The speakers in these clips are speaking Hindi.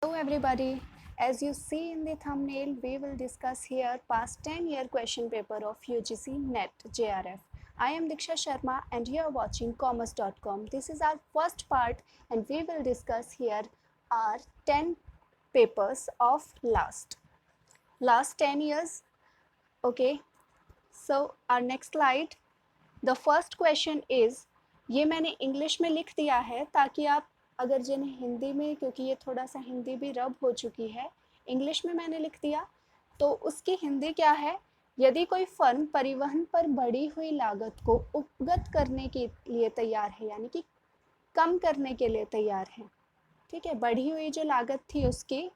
Hello everybody, as you see in the thumbnail, we will discuss here past 10-year question paper of UGC NET JRF. I am Diksha Sharma and you are watching commerce.com. This is our first part and we will discuss here our 10 papers of last 10 years. Okay, so our next slide. The first question is, ये मैंने इंग्लिश में लिख दिया है ताकि आप अगर जिन्हें हिंदी में, क्योंकि ये थोड़ा सा हिंदी भी रब हो चुकी है, इंग्लिश में मैंने लिख दिया तो उसकी हिंदी क्या है। यदि कोई फर्म परिवहन पर बढ़ी हुई लागत को उपगत करने के लिए तैयार है, यानी कि कम करने के लिए तैयार है, ठीक है, बढ़ी हुई जो लागत थी उसकी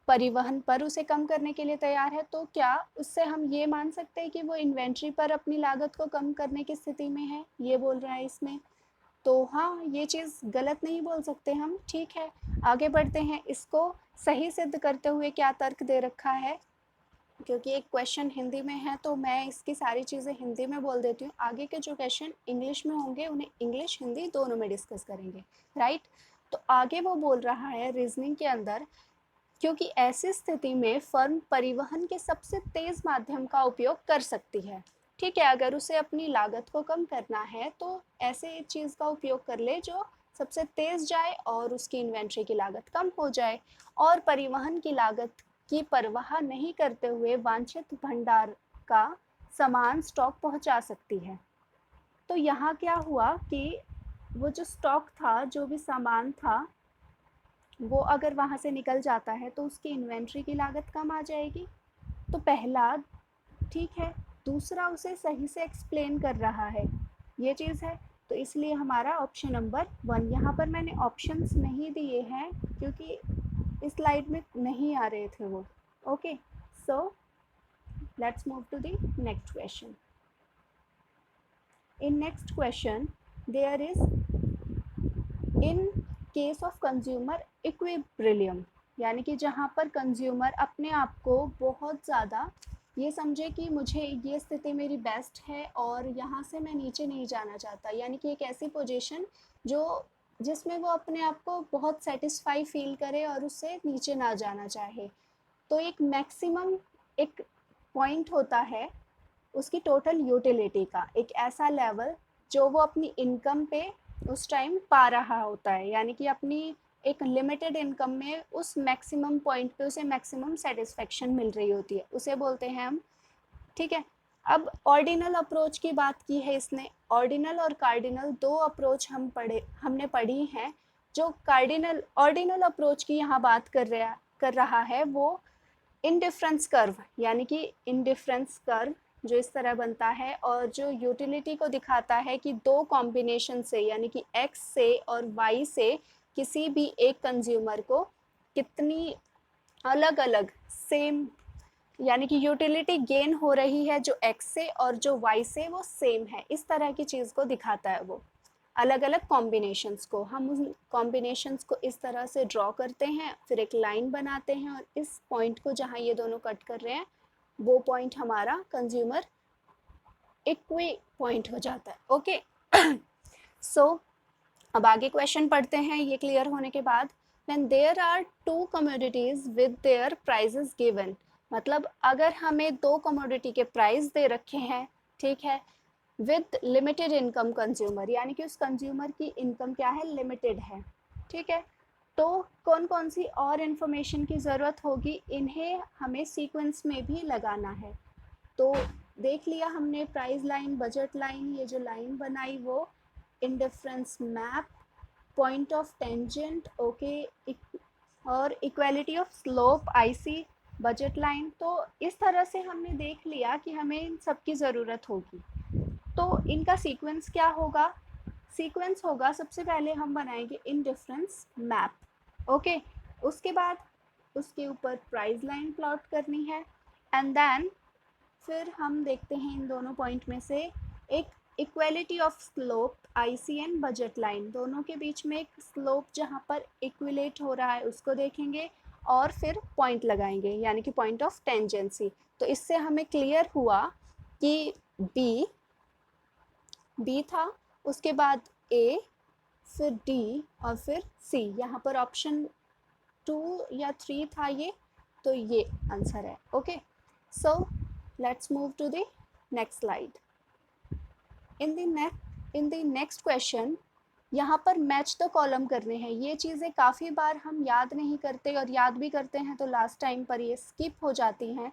परिवहन पर उसे कम करने के लिए तैयार है, तो क्या उससे हम ये मान सकते हैं कि वो इन्वेंट्री पर अपनी लागत को कम करने की स्थिति में है, ये बोल रहा है इसमें। तो हाँ, ये चीज़ गलत नहीं बोल सकते हम, ठीक है। आगे बढ़ते हैं, इसको सही सिद्ध करते हुए क्या तर्क दे रखा है, क्योंकि एक क्वेश्चन हिंदी में है तो मैं इसकी सारी चीज़ें हिंदी में बोल देती हूँ। आगे के जो क्वेश्चन इंग्लिश में होंगे उन्हें इंग्लिश हिंदी दोनों में डिस्कस करेंगे, राइट। तो आगे वो बोल रहा है रीजनिंग के अंदर, क्योंकि ऐसी स्थिति में फर्म परिवहन के सबसे तेज माध्यम का उपयोग कर सकती है, ठीक है। अगर उसे अपनी लागत को कम करना है तो ऐसे चीज़ का उपयोग कर ले जो सबसे तेज जाए और उसकी इन्वेंट्री की लागत कम हो जाए और परिवहन की लागत की परवाह नहीं करते हुए वांछित भंडार का सामान स्टॉक पहुंचा सकती है। तो यहाँ क्या हुआ कि वो जो स्टॉक था, जो भी सामान था, वो अगर वहाँ से निकल जाता है तो उसकी इन्वेंट्री की लागत कम आ जाएगी। तो पहला ठीक है, दूसरा उसे सही से एक्सप्लेन कर रहा है, ये चीज़ है। तो इसलिए हमारा ऑप्शन नंबर 1, यहाँ पर मैंने ऑप्शंस नहीं दिए हैं क्योंकि इस स्लाइड में नहीं आ रहे थे वो। Okay, so let's move to the next question. In next question there is in case of consumer equilibrium, यानी कि जहाँ पर कंज्यूमर अपने आप को बहुत ज़्यादा ये समझे कि मुझे ये स्थिति मेरी बेस्ट है और यहाँ से मैं नीचे नहीं जाना चाहता, यानी कि एक ऐसी पोजीशन जो जिसमें वो अपने आप को बहुत सेटिस्फाई फील करे और उससे नीचे ना जाना चाहे। तो एक मैक्सिमम एक पॉइंट होता है उसकी टोटल यूटिलिटी का, एक ऐसा लेवल जो वो अपनी इनकम पे उस टाइम पा रहा होता है, यानी कि अपनी एक लिमिटेड इनकम में उस मैक्सिमम पॉइंट पे उसे मैक्सिमम सेटिस्फेक्शन मिल रही होती है, उसे बोलते हैं हम, ठीक है। अब ऑर्डिनल अप्रोच की बात की है इसने। ऑर्डिनल और कार्डिनल दो अप्रोच हमने पढ़ी हैं। जो कार्डिनल ऑर्डिनल अप्रोच की यहाँ बात कर रहा है वो इनडिफरेंस कर्व, यानी कि इनडिफरेंस कर्व जो इस तरह बनता है और जो यूटिलिटी को दिखाता है कि दो कॉम्बिनेशन से, यानी कि x से और y से किसी भी एक कंज्यूमर को कितनी अलग अलग सेम, यानी कि यूटिलिटी गेन हो रही है जो x से और जो y से वो सेम है, इस तरह की चीज़ को दिखाता है वो अलग अलग कॉम्बिनेशंस को। हम उन कॉम्बिनेशंस को इस तरह से ड्रॉ करते हैं, फिर एक लाइन बनाते हैं और इस पॉइंट को जहाँ ये दोनों कट कर रहे हैं वो पॉइंट हमारा कंज्यूमर इक्वी पॉइंट हो जाता है। ओके, सो अब आगे क्वेश्चन पढ़ते हैं ये क्लियर होने के बाद। When there are two commodities with their prices given, मतलब अगर हमें दो कमोडिटी के प्राइस दे रखे हैं, ठीक है, विद लिमिटेड इनकम कंज्यूमर, यानी कि उस कंज्यूमर की इनकम क्या है, लिमिटेड है, ठीक है। तो कौन कौन सी और इन्फॉर्मेशन की ज़रूरत होगी, इन्हें हमें सीक्वेंस में भी लगाना है। तो देख लिया हमने प्राइस लाइन, बजट लाइन, ये जो लाइन बनाई वो indifference map, point of tangent, okay, और equality of slope IC, budget line. तो इस तरह से हमने देख लिया कि हमें इन सब की ज़रूरत होगी। तो इनका सीक्वेंस क्या होगा, सीक्वेंस होगा सबसे पहले हम बनाएंगे इंडिफरेंस मैप, ओके, उसके बाद उसके ऊपर प्राइस लाइन प्लॉट करनी है एंड देन फिर हम देखते हैं इन दोनों पॉइंट में से एक equality of slope ICN budget line, दोनों के बीच में एक स्लोप जहाँ पर इक्विलेट हो रहा है उसको देखेंगे और फिर पॉइंट लगाएंगे, यानी कि पॉइंट ऑफ टेंजेंसी। तो इससे हमें क्लियर हुआ कि बी था, उसके बाद ए, फिर डी और फिर सी। यहाँ पर ऑप्शन 2 या 3 था ये, तो ये आंसर है। Okay, so let's move to the next slide. In the next question यहाँ पर मैच द कॉलम करने हैं। ये चीज़ें काफ़ी बार हम याद नहीं करते, और याद भी करते हैं तो लास्ट टाइम पर ये स्किप हो जाती हैं।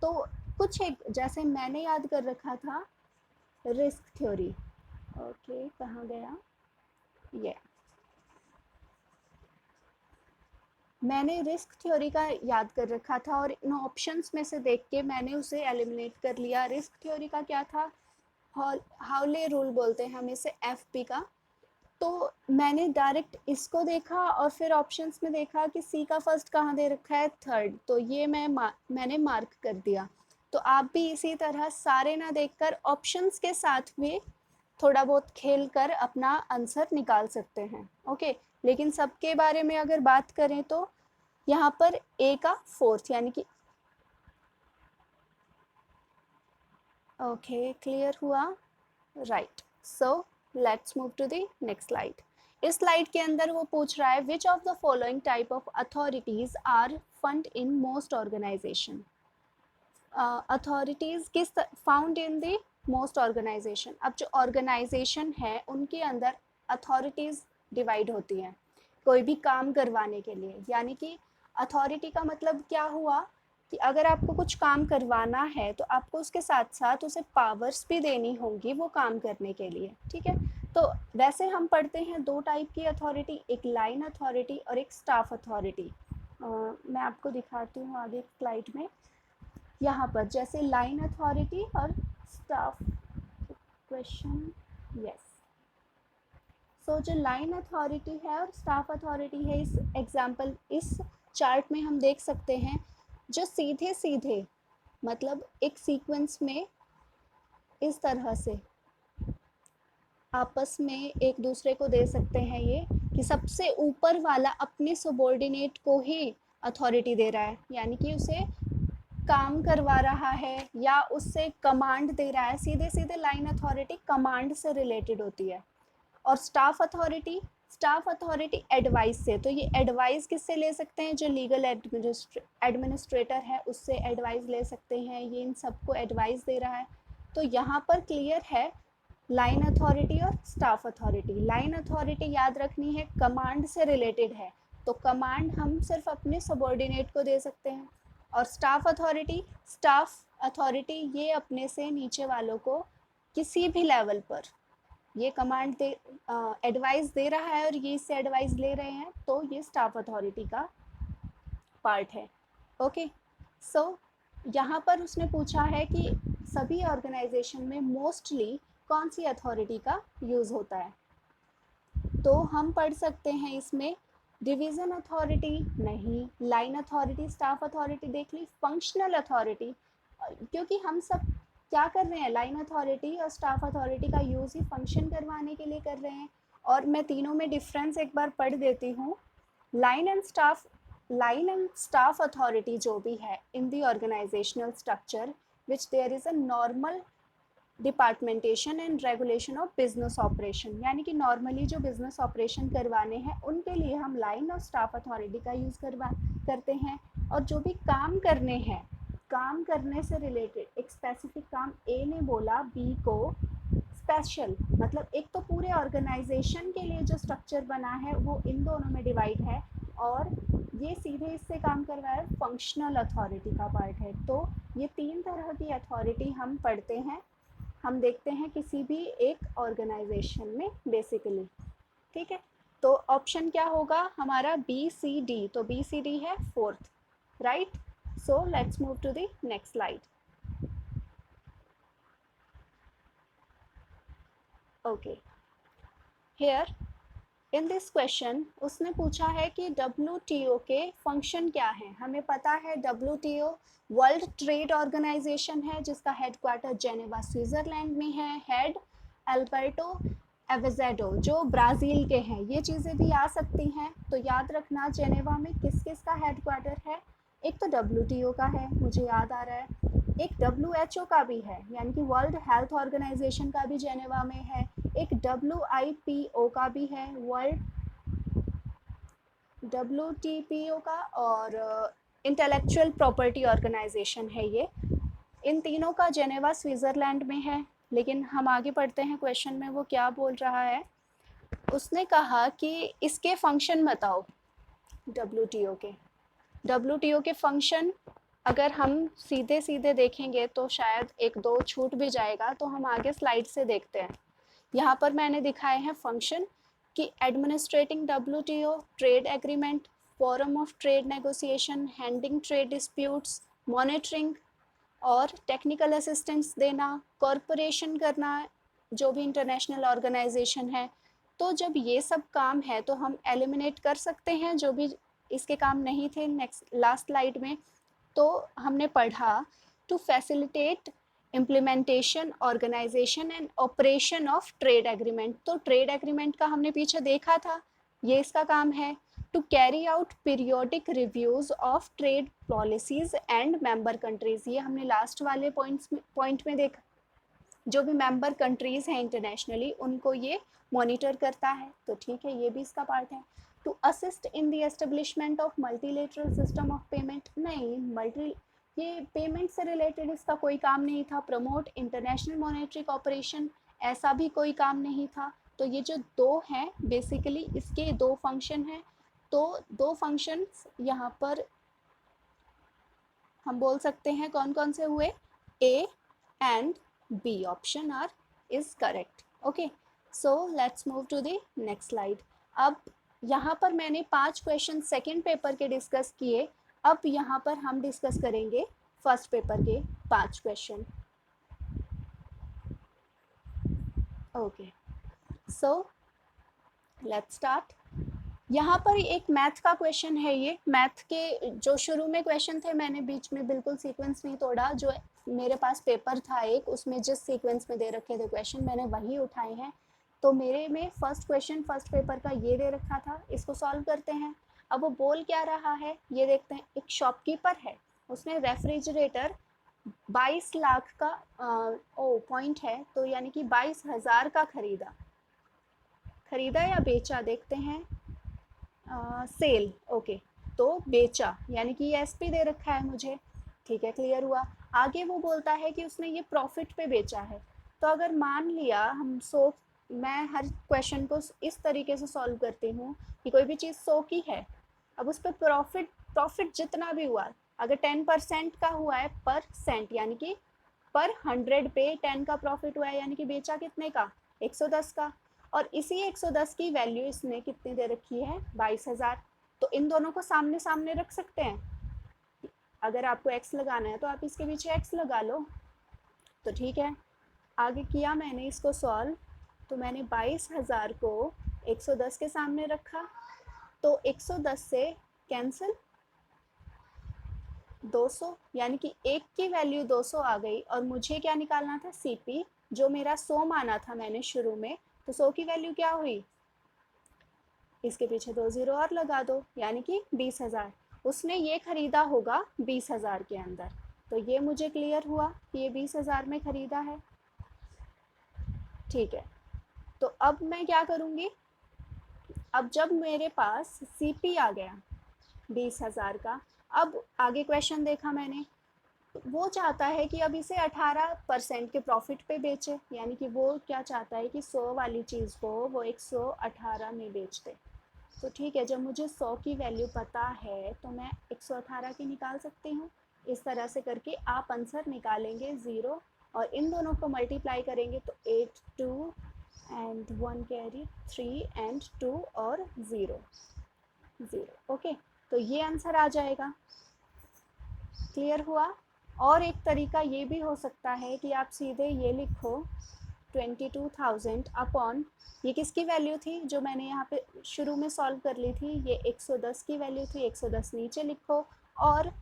तो कुछ एक जैसे मैंने याद कर रखा था रिस्क थ्योरी। ओके, कहाँ गया ये, मैंने रिस्क थ्योरी का याद कर रखा था और इन ऑप्शंस में से देख के मैंने उसे एलिमिनेट कर लिया। रिस्क थ्योरी का क्या था, हाउले रूल बोलते हैं हम इसे, एफपी का। तो मैंने डायरेक्ट इसको देखा और फिर ऑप्शंस में देखा कि सी का फर्स्ट कहाँ दे रखा है, थर्ड, तो ये मैंने मार्क कर दिया। तो आप भी इसी तरह सारे ना देखकर ऑप्शंस के साथ भी थोड़ा बहुत खेल कर अपना आंसर निकाल सकते हैं। ओके, लेकिन सबके बारे में अगर बात करें तो यहाँ पर ए का फोर्थ यानी कि ओके, क्लियर हुआ, right. So let's move to the next slide. इस स्लाइड के अंदर वो पूछ रहा है which of the following type of authorities are found in most organisation. Authorities किस found in the most organisation. अब जो ऑर्गेनाइजेशन है उनके अंदर अथॉरिटीज डिवाइड होती हैं कोई भी काम करवाने के लिए। यानी कि अथॉरिटी का मतलब क्या हुआ कि अगर आपको कुछ काम करवाना है तो आपको उसके साथ साथ उसे पावर्स भी देनी होंगी वो काम करने के लिए। ठीक है, तो वैसे हम पढ़ते हैं दो टाइप की अथॉरिटी, एक लाइन अथॉरिटी और एक स्टाफ अथॉरिटी। मैं आपको दिखाती हूँ आगे स्लाइड में। यहाँ पर जैसे लाइन अथॉरिटी और स्टाफ क्वेश्चन, यस। सो जो लाइन अथॉरिटी है और स्टाफ अथॉरिटी है, इस एग्जाम्पल इस चार्ट में हम देख सकते हैं जो सीधे सीधे मतलब एक सीक्वेंस में इस तरह से आपस में एक दूसरे को दे सकते हैं ये कि सबसे ऊपर वाला अपने सबॉर्डिनेट को ही अथॉरिटी दे रहा है, यानी कि उसे काम करवा रहा है या उससे कमांड दे रहा है। सीधे सीधे लाइन अथॉरिटी कमांड से रिलेटेड होती है। और स्टाफ अथॉरिटी एडवाइस से, तो ये एडवाइस किससे ले सकते हैं, जो लीगल एडमिनिस्ट्रेटर है उससे एडवाइस ले सकते हैं, ये इन सबको एडवाइस दे रहा है। तो यहाँ पर क्लियर है लाइन अथॉरिटी और स्टाफ अथॉरिटी। लाइन अथॉरिटी याद रखनी है कमांड से रिलेटेड है, तो कमांड हम सिर्फ अपने सबॉर्डिनेट को दे सकते हैं। और स्टाफ अथॉरिटी ये अपने से नीचे वालों को किसी भी लेवल पर ये कमांड दे एडवाइस दे रहा है और ये इससे एडवाइस ले रहे हैं, तो ये स्टाफ अथॉरिटी का पार्ट है। ओके, सो यहाँ पर उसने पूछा है कि सभी ऑर्गेनाइजेशन में मोस्टली कौन सी अथॉरिटी का यूज़ होता है। तो हम पढ़ सकते हैं इसमें डिवीज़न अथॉरिटी नहीं, लाइन अथॉरिटी, स्टाफ अथॉरिटी देख ली, फंक्शनल अथॉरिटी, क्योंकि हम सब क्या कर रहे हैं, लाइन अथॉरिटी और स्टाफ अथॉरिटी का यूज़ ही फंक्शन करवाने के लिए कर रहे हैं। और मैं तीनों में डिफरेंस एक बार पढ़ देती हूँ। लाइन एंड स्टाफ अथॉरिटी जो भी है in the organisational structure which there is a normal departmentation and regulation of business operation, यानी कि नॉर्मली जो बिजनेस ऑपरेशन करवाने हैं उनके लिए हम लाइन और स्टाफ अथॉरिटी का यूज़ करते हैं। और जो भी काम करने हैं, काम करने से रिलेटेड एक स्पेसिफिक काम ए ने बोला बी को स्पेशल, मतलब एक तो पूरे ऑर्गेनाइजेशन के लिए जो स्ट्रक्चर बना है वो इन दोनों में डिवाइड है, और ये सीधे इससे काम कर रहा है फंक्शनल अथॉरिटी का पार्ट है। तो ये तीन तरह की अथॉरिटी हम पढ़ते हैं, हम देखते हैं किसी भी एक ऑर्गेनाइजेशन में बेसिकली। ठीक है, तो ऑप्शन क्या होगा हमारा, बी सी डी। तो बी सी डी है fourth, right. So let's move to the next slide. Okay, here in this question उसने पूछा है कि WTO के फंक्शन क्या हैं। हमें पता है WTO वर्ल्ड ट्रेड ऑर्गेनाइजेशन है जिसका हेडक्वार्टर जेनेवा स्विट्जरलैंड में है। हेड अल्बर्टो एवेजेडो जो ब्राज़ील के हैं। ये चीज़ें भी आ सकती हैं, तो याद रखना जेनेवा में किस किस का हेडक्वार्टर है। एक तो WTO का है, मुझे याद आ रहा है, एक WHO का भी है, यानी कि वर्ल्ड हेल्थ ऑर्गेनाइजेशन का भी जेनेवा में है। एक WIPO का भी है, वर्ल्ड WTPO का और इंटेलेक्चुअल प्रॉपर्टी ऑर्गेनाइजेशन है ये। इन तीनों का जेनेवा स्विट्ज़रलैंड में है। लेकिन हम आगे पढ़ते हैं क्वेश्चन में वो क्या बोल रहा है। उसने कहा कि इसके फंक्शन बताओ WTO के फंक्शन। अगर हम सीधे सीधे देखेंगे तो शायद एक दो छूट भी जाएगा, तो हम आगे स्लाइड से देखते हैं। यहाँ पर मैंने दिखाए हैं फंक्शन कि administrating WTO, trade agreement, forum of trade negotiation, handling trade disputes, monitoring और टेक्निकल असिस्टेंस देना, कॉरपोरेशन करना, जो भी इंटरनेशनल ऑर्गेनाइजेशन है। तो जब ये सब काम है तो हम एलिमिनेट कर सकते हैं जो भी इसके काम नहीं थे। नेक्स्ट लास्ट स्लाइड में तो हमने पढ़ा to facilitate implementation, organisation and operation of trade agreement. तो ट्रेड एग्रीमेंट का हमने पीछे देखा था, ये इसका काम है। To carry out periodic reviews of trade policies and member countries, ये हमने लास्ट वाले पॉइंट में देखा। जो भी मेंबर कंट्रीज हैं इंटरनेशनली उनको ये मॉनिटर करता है, तो ठीक है ये भी इसका पार्ट है। To assist in the establishment of multilateral system of payment, नहीं मल्टी ये पेमेंट से रिलेटेड इसका कोई काम नहीं था। प्रमोट इंटरनेशनल मॉनेटरी कॉपरेशन, ऐसा भी कोई काम नहीं था। तो ये जो दो हैं बेसिकली इसके दो फंक्शन हैं। तो दो फंक्शंस यहाँ पर हम बोल सकते हैं कौन कौन से हुए, A and B option are is correct. Okay, so let's move to the next slide. अब यहाँ पर मैंने 5 क्वेश्चन सेकेंड पेपर के डिस्कस किए। अब यहाँ पर हम डिस्कस करेंगे फर्स्ट पेपर के 5 question. Okay, so let's start. यहाँ पर एक मैथ का क्वेश्चन है। ये मैथ के जो शुरू में क्वेश्चन थे मैंने बीच में बिल्कुल सीक्वेंस नहीं तोड़ा। जो मेरे पास पेपर था एक, उसमें जिस सीक्वेंस में दे रखे थे क्वेश्चन मैंने वही उठाए हैं। तो मेरे में फर्स्ट क्वेश्चन फर्स्ट पेपर का ये दे रखा था, इसको सॉल्व करते हैं। अब वो बोल क्या रहा है ये देखते हैं। एक शॉपकीपर है, उसने रेफ्रिजरेटर 22 लाख का पॉइंट है तो यानी कि 22,000 का खरीदा या बेचा, देखते हैं। सेल, ओके, तो बेचा यानी कि ये एसपी दे रखा है मुझे। ठीक है, क्लियर हुआ। आगे वो बोलता है कि उसने ये प्रॉफिट पे बेचा है। तो अगर मान लिया मैं हर क्वेश्चन को इस तरीके से सॉल्व करती हूँ कि कोई भी चीज़ 100 की है, अब उस पर प्रॉफिट जितना भी हुआ, अगर 10% का हुआ है पर सेंट यानी कि पर 100 पे 10 का प्रॉफिट हुआ है, यानी कि बेचा कितने का, 110 का। और इसी 110 की वैल्यू इसने कितनी दे रखी है, 22,000। तो इन दोनों को सामने सामने रख सकते हैं। अगर आपको x लगाना है तो आप इसके पीछे x लगा लो। तो ठीक है, आगे किया मैंने इसको सॉल्व। तो मैंने 22,000 को 110 के सामने रखा, तो 110 से कैंसिल 200, यानी कि एक की वैल्यू 200 आ गई। और मुझे क्या निकालना था, सीपी, जो मेरा 100 माना था मैंने शुरू में। तो 100 की वैल्यू क्या हुई, इसके पीछे 2 0 और लगा दो, यानी कि 20,000। उसने ये खरीदा होगा 20,000 के अंदर। तो ये मुझे क्लियर हुआ कि ये 20,000 में खरीदा है। ठीक है, तो अब मैं क्या करूँगी, अब जब मेरे पास सीपी आ गया 20,000 का, अब आगे क्वेश्चन देखा मैंने, वो चाहता है कि अब इसे 18% के प्रॉफिट पे बेचे, यानी कि वो क्या चाहता है कि 100 वाली चीज़ को वो 118 में बेच दे। तो ठीक है, जब मुझे 100 की वैल्यू पता है तो मैं 118 की निकाल सकती हूँ। इस तरह से करके आप आंसर निकालेंगे 0, और इन दोनों को मल्टीप्लाई करेंगे तो 8 2 एंड 1 कैरी 3 एंड 2 और 0 0। ओके, तो ये आंसर आ जाएगा। क्लियर हुआ। और एक तरीका ये भी हो सकता है कि आप सीधे ये लिखो 22,000 अपॉन, ये किसकी वैल्यू थी जो मैंने यहाँ पे शुरू में सॉल्व कर ली थी, ये 110 की वैल्यू थी, 110 नीचे लिखो। और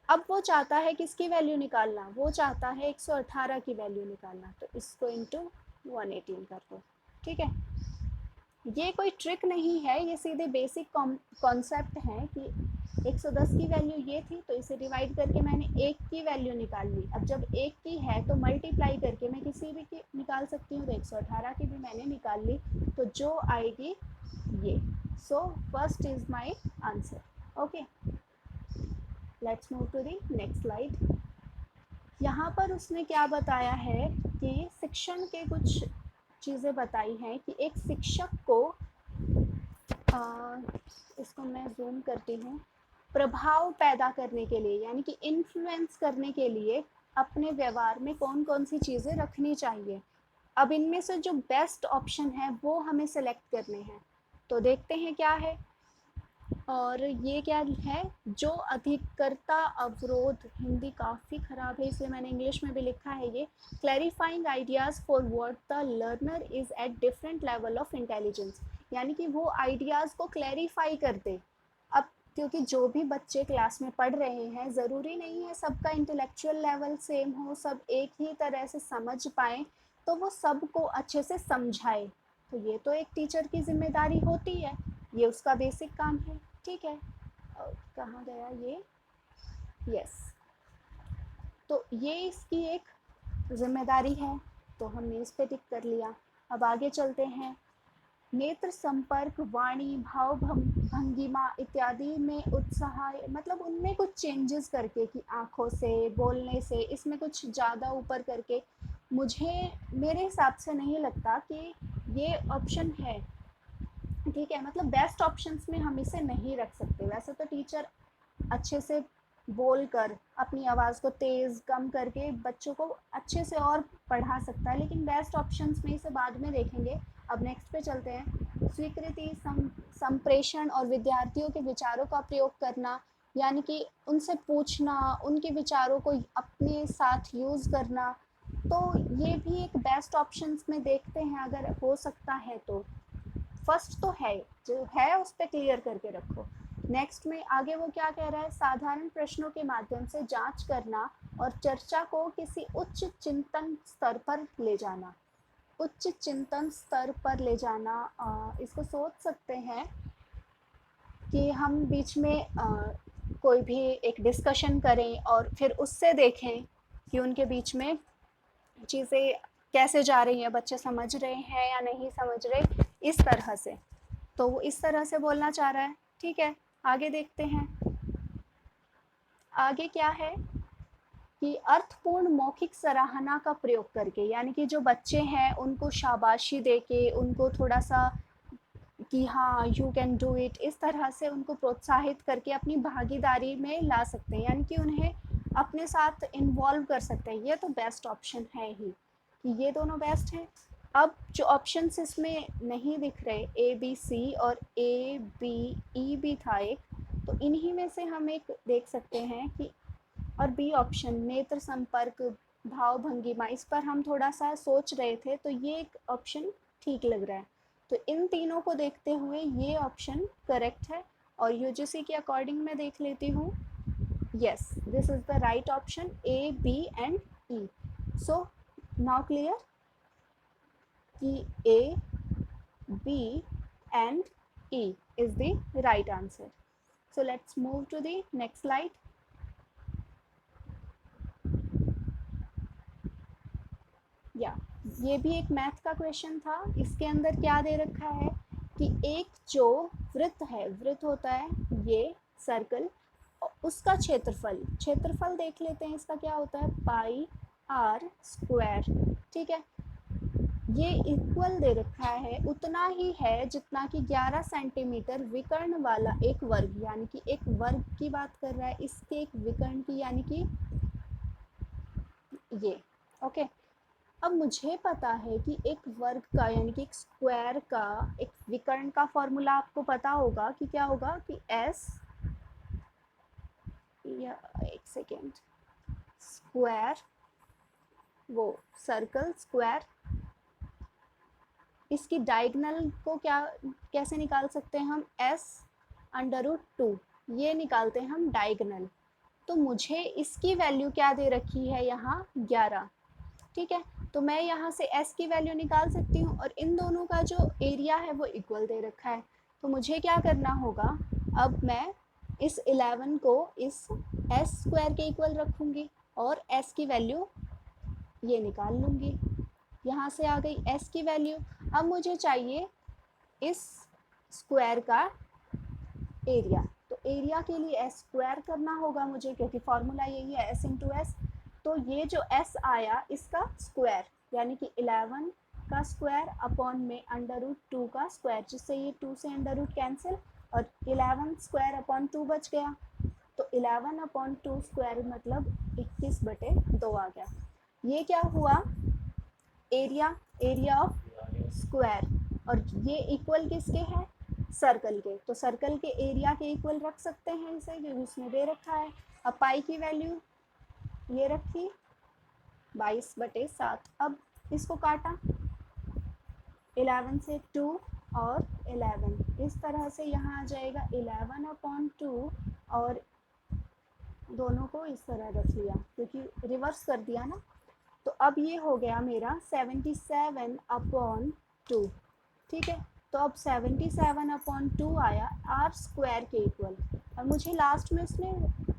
अब वो चाहता है किसकी वैल्यू निकालना, वो चाहता है 118 की वैल्यू निकालना, तो इसको इंटू 118 कर दो। ठीक है, ये कोई ट्रिक नहीं है, ये सीधे बेसिक कॉन्सेप्ट है कि 110 की वैल्यू ये थी, तो इसे डिवाइड करके मैंने 1 की वैल्यू निकाल ली। अब जब 1 की है तो मल्टीप्लाई करके मैं किसी भी की निकाल सकती हूँ, तो 118 की भी मैंने निकाल ली, तो जो आएगी ये। So first is my answer. Okay, let's move to the next slide. यहाँ पर उसने क्या बताया है कि शिक्षण के कुछ चीज़ें बताई हैं कि एक शिक्षक को इसको मैं जूम करती हूँ, प्रभाव पैदा करने के लिए यानी कि इन्फ्लुएंस करने के लिए अपने व्यवहार में कौन कौन सी चीज़ें रखनी चाहिए। अब इनमें से जो बेस्ट ऑप्शन है वो हमें सेलेक्ट करने हैं, तो देखते हैं क्या है। और ये क्या है, जो अधिकर्ता अवरोध, हिंदी काफ़ी ख़राब है इसलिए मैंने इंग्लिश में भी लिखा है ये, clarifying ideas for what the learner is at different level of intelligence, यानी कि वो आइडियाज़ को क्लैरिफाई कर दे। अब क्योंकि जो भी बच्चे क्लास में पढ़ रहे हैं, ज़रूरी नहीं है सबका इंटेलेक्चुअल लेवल सेम हो, सब एक ही तरह से समझ पाएँ, तो वो सबको अच्छे से समझाए। तो ये तो एक टीचर की जिम्मेदारी होती है, ये उसका बेसिक काम है। ठीक है, कहाँ गया ये, यस, तो ये इसकी एक जिम्मेदारी है, तो हमने इस पे टिक कर लिया। अब आगे चलते हैं। नेत्र संपर्क, वाणी, भाव भंगिमा इत्यादि में उत्साह, मतलब उनमें कुछ चेंजेस करके कि आँखों से, बोलने से, इसमें कुछ ज़्यादा ऊपर करके, मुझे मेरे हिसाब से नहीं लगता कि ये ऑप्शन है। ठीक है, मतलब बेस्ट ऑप्शंस में हम इसे नहीं रख सकते। वैसे तो टीचर अच्छे से बोल कर अपनी आवाज़ को तेज़ कम करके बच्चों को अच्छे से और पढ़ा सकता है, लेकिन बेस्ट ऑप्शंस में इसे बाद में देखेंगे। अब नेक्स्ट पे चलते हैं। स्वीकृति, संप्रेषण और विद्यार्थियों के विचारों का प्रयोग करना, यानी कि उनसे पूछना, उनके विचारों को अपने साथ यूज़ करना, तो ये भी एक बेस्ट ऑप्शंस में देखते हैं अगर हो सकता है तो। फर्स्ट तो है, जो है उस पर क्लियर करके रखो। नेक्स्ट में आगे वो क्या कह रहा है, साधारण प्रश्नों के माध्यम से जांच करना और चर्चा को किसी उच्च चिंतन स्तर पर ले जाना। उच्च चिंतन स्तर पर ले जाना, इसको सोच सकते हैं कि हम बीच में कोई भी एक डिस्कशन करें और फिर उससे देखें कि उनके बीच में चीज़ें कैसे जा रही हैं, बच्चे समझ रहे हैं या नहीं समझ रहे, इस तरह से। तो वो इस तरह से बोलना चाह रहा है। ठीक है, आगे देखते हैं। आगे क्या है कि अर्थपूर्ण मौखिक सराहना का प्रयोग करके, यानी कि जो बच्चे हैं उनको शाबाशी देके, उनको थोड़ा सा कि हाँ यू कैन डू इट, इस तरह से उनको प्रोत्साहित करके अपनी भागीदारी में ला सकते हैं, यानी कि उन्हें अपने साथ इन्वॉल्व कर सकते हैं। ये तो बेस्ट ऑप्शन है ही कि ये दोनों बेस्ट हैं। अब जो ऑप्शंस इसमें नहीं दिख रहे, ए बी सी और ए बी ई भी था एक, तो इन्हीं में से हम एक देख सकते हैं कि, और बी ऑप्शन नेत्र संपर्क, भाव भंगिमा, इस पर हम थोड़ा सा सोच रहे थे, तो ये एक ऑप्शन ठीक लग रहा है। तो इन तीनों को देखते हुए ये ऑप्शन करेक्ट है। और यूजीसी के अकॉर्डिंग मैं देख लेती हूँ, yes, this is the right option, A, B and E. So now clear कि A, B and E is the right answer. So let's move to the next slide. या ये भी एक मैथ का क्वेश्चन था। इसके अंदर क्या दे रखा है कि एक जो वृत्त है, वृत्त होता है ये सर्कल, उसका क्षेत्रफल, क्षेत्रफल देख लेते हैं इसका क्या होता है, पाई आर स्क्वायर। ठीक है, ये इक्वल दे रखा है, उतना ही है जितना कि 11 सेंटीमीटर विकर्ण वाला एक वर्ग, यानी कि एक वर्ग की बात कर रहा है, इसके एक विकर्ण की, यानी कि ये। ओके, अब मुझे पता है कि एक वर्ग का यानी कि एक स्क्वायर का एक विकर्ण का फॉर्मूला आपको पता होगा कि क्या होगा कि एस, या एक सेकेंड, स्क्वायर, वो सर्कल स्क्वायर, इसकी डायगोनल को क्या कैसे निकाल सकते हैं हम, एस √2, ये निकालते हैं हम डायगोनल। तो मुझे इसकी वैल्यू क्या दे रखी है यहाँ, 11। ठीक है, तो मैं यहाँ से s की वैल्यू निकाल सकती हूँ, और इन दोनों का जो एरिया है वो इक्वल दे रखा है। तो मुझे क्या करना होगा, अब मैं इस 11 को इस s स्क्वायर के इक्वल रखूँगी और s की वैल्यू ये निकाल लूँगी। यहाँ से आ गई s की वैल्यू। अब मुझे चाहिए इस स्क्वायर का एरिया, तो एरिया के लिए s स्क्वायर करना होगा मुझे, क्योंकि फॉर्मूला यही है s इंटू एस। तो ये जो s आया इसका स्क्वायर, यानी कि 11 का स्क्वायर अपॉन में /2 का स्क्वायर, जिससे ये 2 से √ कैंसिल और 11 स्क्वायर अपॉन 2 बच गया। तो 11/2 स्क्वायर मतलब 21/2 आ गया। ये क्या हुआ, एरिया ऑफ स्क्वायर, और ये इक्वल किसके है, सर्कल के। तो सर्कल के एरिया के इक्वल रख सकते हैं इसे, क्योंकि उसमें दे रखा है। अब पाई की वैल्यू ये रखी 22/7। अब इसको काटा, 11 से 2 और 11, इस तरह से यहाँ आ जाएगा 11/2, और दोनों को इस तरह रख लिया क्योंकि रिवर्स कर दिया ना। तो अब ये हो गया मेरा 77/2, ठीक है। तो अब 77/2 आया r स्क्वायर के इक्वल। और मुझे लास्ट में उसने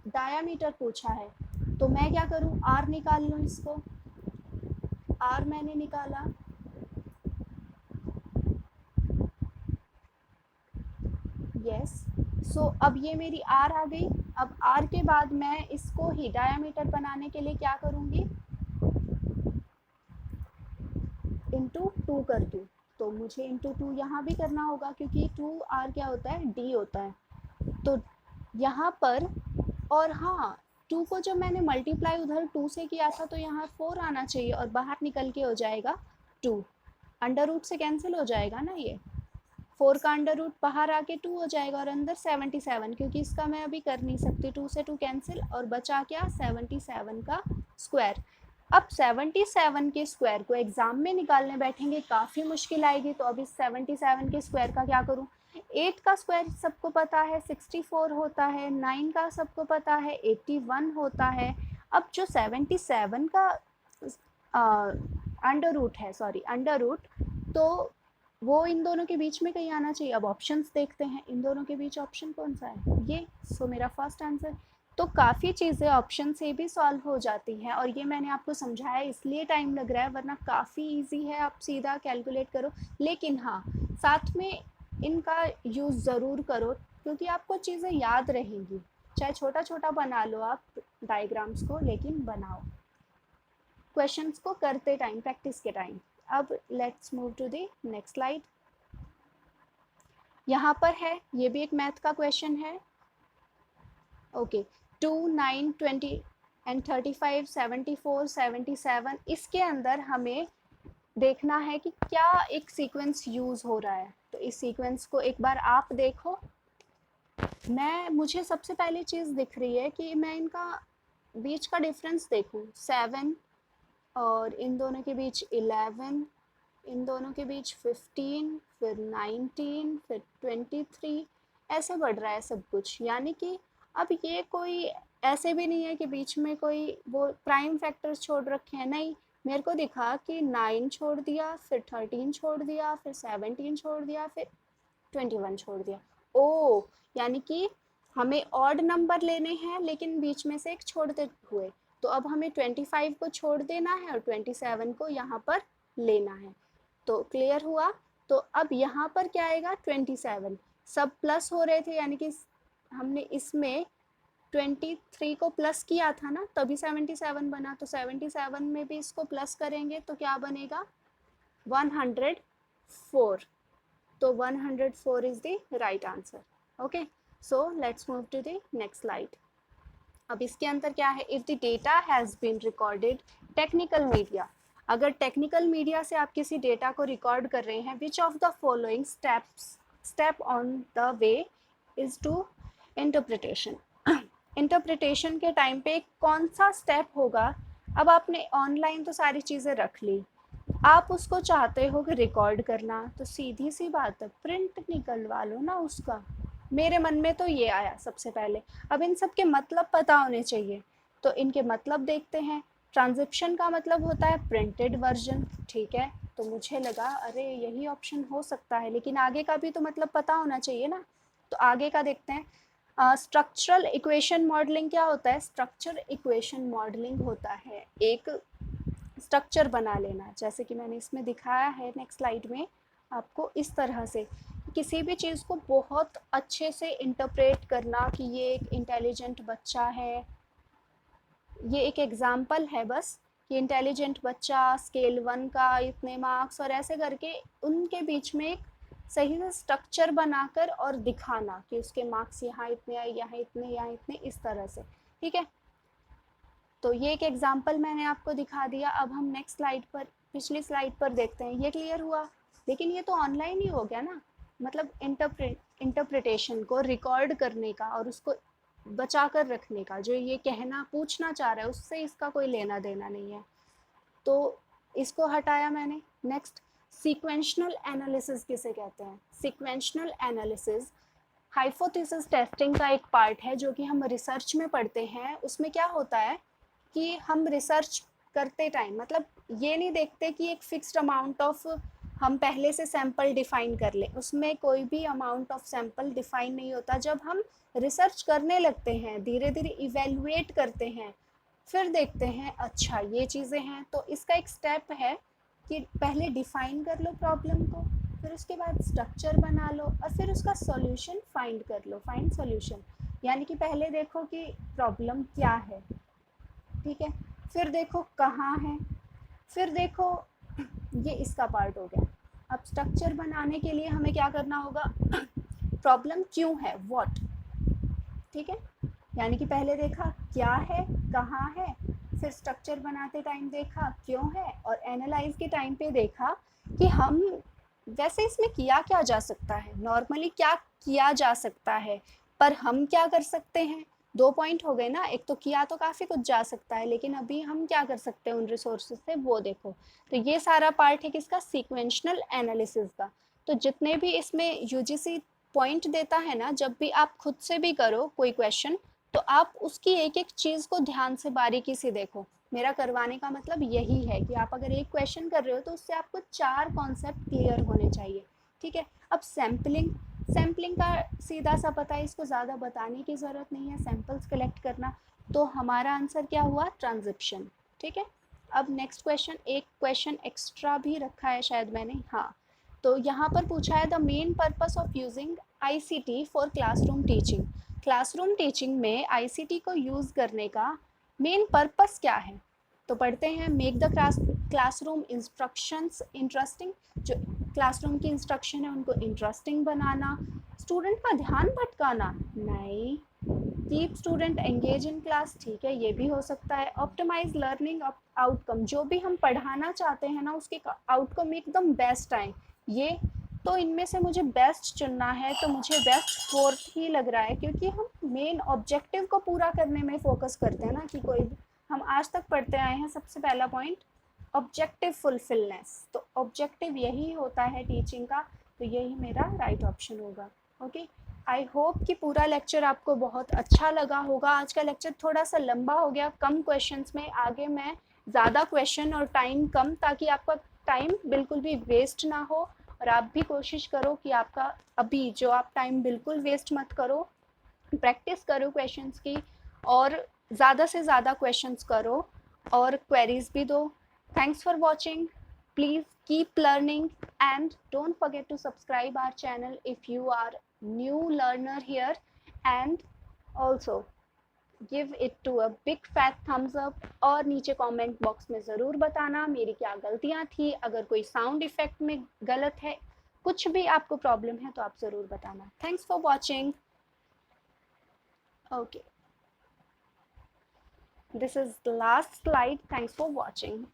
डायामीटर पूछा है, तो मैं क्या करूँ, r निकाल लूँ इसको। r मैंने निकाला, यस। सो अब ये मेरी r आ गई। अब r के बाद मैं इसको ही डायामीटर बनाने के लिए क्या करूँगी, इंटू 2 कर दूँ। तो मुझे इंटू 2 यहाँ भी करना होगा, क्योंकि 2r क्या होता है, d होता है। तो यहाँ पर, और हाँ, 2 को जब मैंने मल्टीप्लाई उधर 2 से किया था तो यहाँ 4 आना चाहिए, और बाहर निकल के हो जाएगा 2, √ से कैंसिल हो जाएगा ना, ये 4 का √ बाहर आके 2 हो जाएगा, और अंदर 77, क्योंकि इसका मैं अभी कर नहीं सकती, 2 से 2 कैंसिल, और बचा क्या, 77 का स्क्वायर। अब 77 के स्क्वायर को एग्जाम में निकालने बैठेंगे काफ़ी मुश्किल आएगी। तो अब इस 77 के स्क्वायर का क्या करूँ, 8 का स्क्वायर सबको पता है 64 होता है, 9 का सबको पता है 81 होता है। अब जो 77 का √, तो वो इन दोनों के बीच में कहीं आना चाहिए। अब ऑप्शंस देखते हैं, इन दोनों के बीच ऑप्शन कौन सा है, ये। सो मेरा फर्स्ट आंसर। तो काफ़ी चीज़ें ऑप्शन से भी सॉल्व हो जाती हैं, और ये मैंने आपको समझाया इसलिए टाइम लग रहा है, वरना काफ़ी इजी है, आप सीधा कैलकुलेट करो। लेकिन हाँ, साथ में इनका यूज़ ज़रूर करो, क्योंकि आपको चीज़ें याद रहेंगी। चाहे छोटा छोटा बना लो आप डायग्राम्स को, लेकिन बनाओ क्वेश्चंस को करते टाइम, प्रैक्टिस के टाइम। अब let's move to the next slide. यहाँ पर है, ये भी एक मैथ का क्वेश्चन है। ओके, 2, 9, 20 एंड 35, 74, 77, इसके अंदर हमें देखना है कि क्या एक सीक्वेंस यूज़ हो रहा है। तो इस सीक्वेंस को एक बार आप देखो। मुझे सबसे पहली चीज़ दिख रही है कि मैं इनका बीच का डिफरेंस देखूं, 7 और इन दोनों के बीच 11, इन दोनों के बीच 15, फिर 19, फिर 23, ऐसे बढ़ रहा है सब कुछ। यानी कि अब ये कोई ऐसे भी नहीं है कि बीच में कोई वो प्राइम फैक्टर्स छोड़ रखे हैं, नहीं। मेरे को दिखा कि 9 छोड़ दिया, फिर 13 छोड़ दिया, फिर 17 छोड़ दिया, फिर 21 छोड़ दिया। ओ, यानी कि हमें ऑड नंबर लेने हैं, लेकिन बीच में से एक छोड़ते हुए। तो अब हमें 25 को छोड़ देना है और 27 को यहाँ पर लेना है। तो क्लियर हुआ। तो अब यहाँ पर क्या आएगा, 27, सब प्लस हो रहे थे, यानी कि हमने इसमें 23 को प्लस किया था ना, तभी 77 बना। तो 77 में भी इसको प्लस करेंगे तो क्या बनेगा, 104। तो 104 is the right answer. Okay, so let's move to the next slide. अब इसके अंदर क्या है, if the data has been recorded technical media. अगर टेक्निकल मीडिया से आप किसी डेटा को रिकॉर्ड कर रहे हैं, which of the following step on the way is to interpretation. Interpretation के टाइम पे कौन सा स्टेप होगा। अब आपने ऑनलाइन तो सारी चीज़ें रख ली, आप उसको चाहते हो कि रिकॉर्ड करना, तो सीधी सी बात है, प्रिंट निकलवा लो ना उसका। मेरे मन में तो ये आया सबसे पहले। अब इन सब के मतलब पता होने चाहिए, तो इनके मतलब देखते हैं। ट्रांजिशन का मतलब होता है प्रिंटेड वर्जन, ठीक है। तो मुझे लगा अरे यही ऑप्शन हो सकता है, लेकिन आगे का भी तो मतलब पता होना चाहिए ना। तो आगे का देखते हैं। स्ट्रक्चरल इक्वेशन मॉडलिंग क्या होता है? स्ट्रक्चर इक्वेशन मॉडलिंग होता है एक स्ट्रक्चर बना लेना, जैसे कि मैंने इसमें दिखाया है नेक्स्ट स्लाइड में आपको, इस तरह से किसी भी चीज़ को बहुत अच्छे से इंटरप्रेट करना कि ये एक इंटेलिजेंट बच्चा है, ये एक एग्जाम्पल है बस कि इंटेलिजेंट बच्चा स्केल 1 का इतने मार्क्स, और ऐसे करके उनके बीच में एक सही से स्ट्रक्चर बनाकर और दिखाना कि उसके मार्क्स यहाँ इतने आए, यहाँ इतने, यहाँ इतने, इस तरह से। ठीक है, तो ये एक एग्जाम्पल मैंने आपको दिखा दिया। अब हम नेक्स्ट स्लाइड पर, पिछली स्लाइड पर देखते हैं। ये क्लियर हुआ? लेकिन ये तो ऑनलाइन ही हो गया ना, मतलब इंटरप्रिटेशन को रिकॉर्ड करने का और उसको बचा कर रखने का, जो ये कहना पूछना चाह रहा है उससे इसका कोई लेना देना नहीं है, तो इसको हटाया मैंने। नेक्स्ट, सीक्वेंशनल एनालिसिस किसे कहते हैं? सीक्वेंशनल एनालिसिस हाइपोथेसिस टेस्टिंग का एक पार्ट है जो कि हम रिसर्च में पढ़ते हैं। उसमें क्या होता है कि हम रिसर्च करते टाइम मतलब ये नहीं देखते कि एक फिक्स्ड अमाउंट ऑफ हम पहले से सैंपल डिफाइन कर लें, उसमें कोई भी अमाउंट ऑफ सैंपल डिफाइन नहीं होता। जब हम रिसर्च करने लगते हैं, धीरे धीरे इवेलुएट करते हैं, फिर देखते हैं अच्छा ये चीज़ें हैं, तो इसका एक स्टेप है कि पहले डिफाइन कर लो प्रॉब्लम को, फिर उसके बाद स्ट्रक्चर बना लो और फिर उसका सॉल्यूशन फाइंड कर लो, फाइंड सॉल्यूशन। यानी कि पहले देखो कि प्रॉब्लम क्या है, ठीक है, फिर देखो कहाँ है, फिर देखो, ये इसका पार्ट हो गया। अब स्ट्रक्चर बनाने के लिए हमें क्या करना होगा? प्रॉब्लम क्यों है, व्हाट, ठीक है, यानी कि पहले देखा क्या है, कहाँ है, फिर स्ट्रक्चर बनाते टाइम देखा क्यों है, और एनालाइज के टाइम पे देखा कि हम वैसे इसमें किया क्या जा सकता है, नॉर्मली क्या किया जा सकता है, पर हम क्या कर सकते हैं। 2 पॉइंट हो गए ना, एक तो किया तो काफ़ी कुछ जा सकता है, लेकिन अभी हम क्या कर सकते हैं उन रिसोर्सेज से, वो देखो। तो ये सारा पार्ट है किसका? सीक्वेंशनल एनालिसिस का। तो जितने भी इसमें यूजीसी पॉइंट देता है ना, जब भी आप खुद से भी करो कोई क्वेश्चन, तो आप उसकी एक एक चीज़ को ध्यान से बारीकी से देखो। मेरा करवाने का मतलब यही है कि आप अगर एक क्वेश्चन कर रहे हो तो उससे आपको 4 कॉन्सेप्ट क्लियर होने चाहिए। ठीक है, अब सैम्पलिंग, सैम्पलिंग का सीधा सा पता है, इसको ज़्यादा बताने की ज़रूरत नहीं है, सैम्पल्स कलेक्ट करना। तो हमारा आंसर क्या हुआ? ट्रांजिशन। ठीक है, अब नेक्स्ट क्वेश्चन, एक क्वेश्चन एक्स्ट्रा भी रखा है शायद मैंने, हाँ, तो यहाँ पर पूछा है the main purpose of using ICT for classroom teaching. Classroom teaching में आईसीटी को यूज़ करने का मेन पर्पस क्या है? तो पढ़ते हैं, make the classroom instructions interesting, जो क्लासरूम की इंस्ट्रक्शन है उनको इंटरेस्टिंग बनाना, स्टूडेंट का ध्यान भटकाना नहीं, keep student engage in class, ठीक है, ये भी हो सकता है, ऑप्टिमाइज लर्निंग आउटकम, जो भी हम पढ़ाना चाहते हैं ना उसके आउटकम एकदम बेस्ट आए, ये तो इनमें से मुझे बेस्ट चुनना है, तो मुझे बेस्ट फोर्थ ही लग रहा है, क्योंकि हम मेन ऑब्जेक्टिव को पूरा करने में फोकस करते हैं ना, कि कोई हम आज तक पढ़ते आए हैं, सबसे पहला पॉइंट ऑब्जेक्टिव फुलफिलनेस, तो ऑब्जेक्टिव यही होता है टीचिंग का, तो यही मेरा राइट ऑप्शन होगा। ओके, आई होप कि पूरा लेक्चर आपको बहुत अच्छा लगा होगा। आज का लेक्चर थोड़ा सा लंबा हो गया, कम क्वेश्चंस में, आगे मैं ज़्यादा क्वेश्चन और टाइम कम, ताकि आपका टाइम बिल्कुल भी वेस्ट ना हो, और आप भी कोशिश करो कि आपका अभी जो आप टाइम बिल्कुल वेस्ट मत करो, प्रैक्टिस करो क्वेश्चंस की, और ज़्यादा से ज़्यादा क्वेश्चंस करो और क्वेरीज भी दो। Thanks for watching. Please keep learning and don't forget to subscribe our channel if you are new learner here, and also give it to a big fat thumbs up, और नीचे comment box में ज़रूर बताना मेरी क्या गलतियाँ थी, अगर कोई sound effect में गलत है, कुछ भी आपको प्रॉब्लम है तो आप ज़रूर बताना। Thanks for watching. Okay, this is the last slide. Thanks for watching.